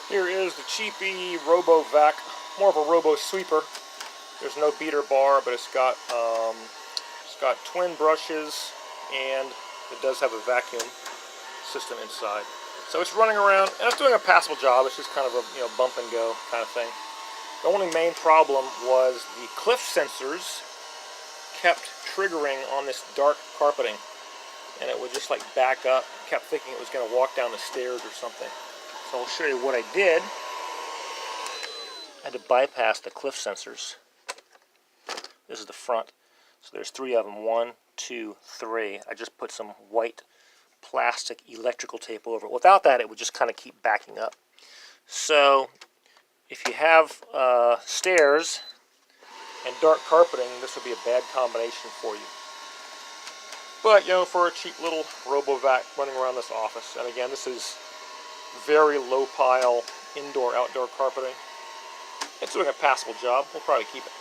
Here is the cheapy RoboVac, more of a robo sweeper. There's no beater bar, but it's got twin brushes, and it does have a vacuum system inside. So it's running around, and it's doing a passable job. It's just kind of a bump and go kind of thing. The only main problem was the cliff sensors kept triggering on this dark carpeting, and it would just like back up. Kept thinking it was going to walk down the stairs or something. So I'll show you what I did. I had to bypass the cliff sensors. This is the front. So there's 3 of them. 1, 2, 3. I just put some white plastic electrical tape over it. Without that, it would just kind of keep backing up. So if you have stairs and dark carpeting, this would be a bad combination for you. But, for a cheap little RoboVac running around this office, and again, this is very low pile indoor-outdoor carpeting. It's doing a passable job. We'll probably keep it.